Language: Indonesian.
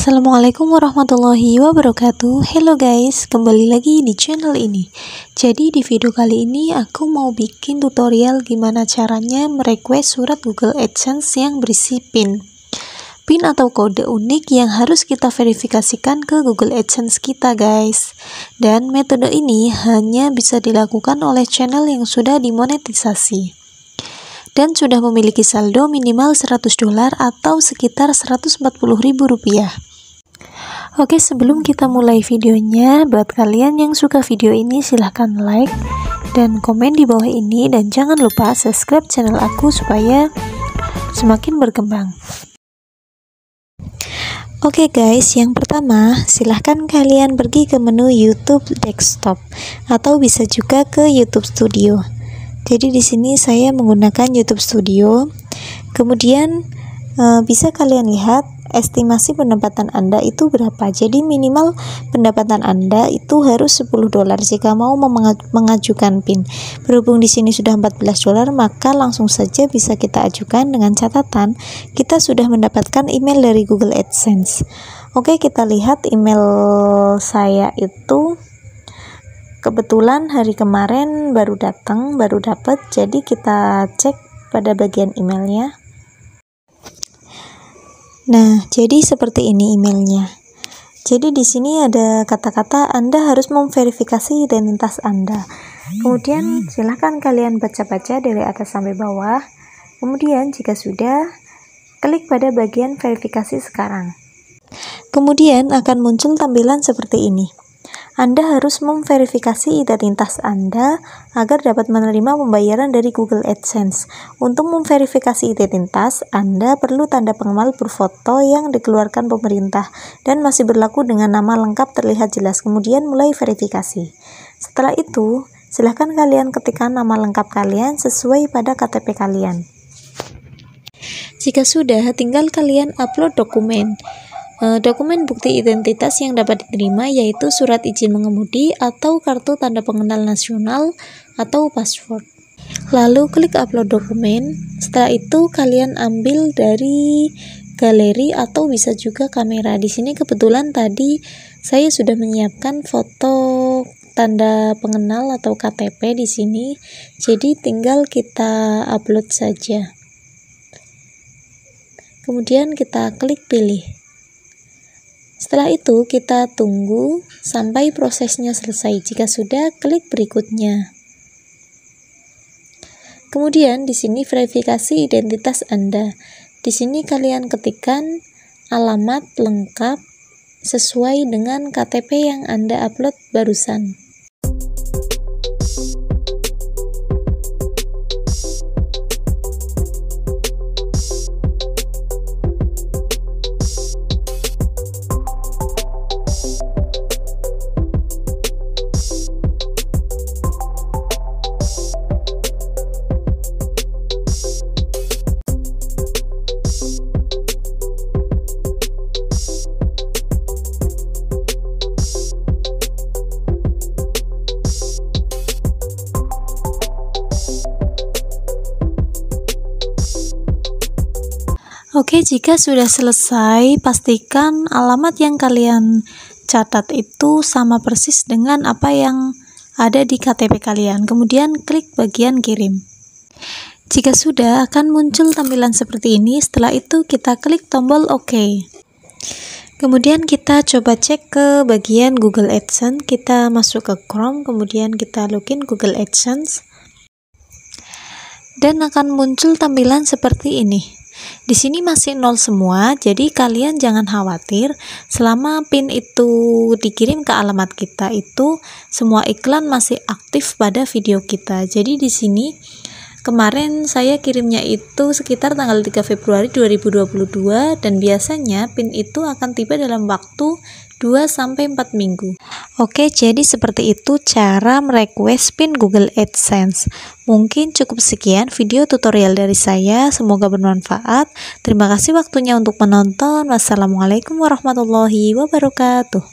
Assalamualaikum warahmatullahi wabarakatuh. Hello guys, kembali lagi di channel ini. Jadi di video kali ini aku mau bikin tutorial gimana caranya merequest surat Google AdSense yang berisi PIN atau kode unik yang harus kita verifikasikan ke Google AdSense kita guys. Dan metode ini hanya bisa dilakukan oleh channel yang sudah dimonetisasi dan sudah memiliki saldo minimal $100 atau sekitar Rp140.000. Oke, sebelum kita mulai videonya, buat kalian yang suka video ini silahkan like dan komen di bawah ini, dan jangan lupa subscribe channel aku supaya semakin berkembang. Oke guys, yang pertama silahkan kalian pergi ke menu YouTube Desktop atau bisa juga ke YouTube Studio. Jadi di sini saya menggunakan YouTube Studio. Kemudian bisa kalian lihat estimasi pendapatan Anda itu berapa. Jadi minimal pendapatan Anda itu harus $10 jika mau mengajukan PIN. Berhubung di sini sudah $14, maka langsung saja bisa kita ajukan dengan catatan kita sudah mendapatkan email dari Google AdSense. Oke, kita lihat email saya itu kebetulan hari kemarin baru dapat, jadi kita cek pada bagian emailnya. Nah, jadi seperti ini emailnya. Jadi di sini ada kata-kata Anda harus memverifikasi identitas Anda. Kemudian silahkan kalian baca-baca dari atas sampai bawah. Kemudian jika sudah, klik pada bagian verifikasi sekarang. Kemudian akan muncul tampilan seperti ini. Anda harus memverifikasi identitas Anda agar dapat menerima pembayaran dari Google AdSense. Untuk memverifikasi identitas, Anda perlu tanda pengemal berfoto yang dikeluarkan pemerintah dan masih berlaku dengan nama lengkap terlihat jelas. Kemudian mulai verifikasi. Setelah itu, silahkan kalian ketikkan nama lengkap kalian sesuai pada KTP kalian. Jika sudah, tinggal kalian upload dokumen. Dokumen bukti identitas yang dapat diterima yaitu surat izin mengemudi atau kartu tanda pengenal nasional atau paspor. Lalu klik upload dokumen. Setelah itu kalian ambil dari galeri atau bisa juga kamera. Di sini kebetulan tadi saya sudah menyiapkan foto tanda pengenal atau KTP di sini. Jadi tinggal kita upload saja. Kemudian kita klik pilih. Setelah itu kita tunggu sampai prosesnya selesai. Jika sudah, klik berikutnya. Kemudian di sini verifikasi identitas Anda. Di sini kalian ketikkan alamat lengkap sesuai dengan KTP yang Anda upload barusan. Oke, jika sudah selesai, pastikan alamat yang kalian catat itu sama persis dengan apa yang ada di KTP kalian. Kemudian klik bagian kirim. Jika sudah, akan muncul tampilan seperti ini. Setelah itu kita klik tombol OK. Kemudian kita coba cek ke bagian Google AdSense. Kita masuk ke Chrome, kemudian kita login Google AdSense. Dan akan muncul tampilan seperti ini. Di sini masih nol semua, jadi kalian jangan khawatir. Selama PIN itu dikirim ke alamat kita itu, semua iklan masih aktif pada video kita. Jadi di sini kemarin saya kirimnya itu sekitar tanggal 3 Februari 2022 dan biasanya PIN itu akan tiba dalam waktu 2-4 minggu. Oke, jadi seperti itu cara merequest PIN Google AdSense. Mungkin cukup sekian video tutorial dari saya, semoga bermanfaat. Terima kasih waktunya untuk menonton. Wassalamualaikum warahmatullahi wabarakatuh.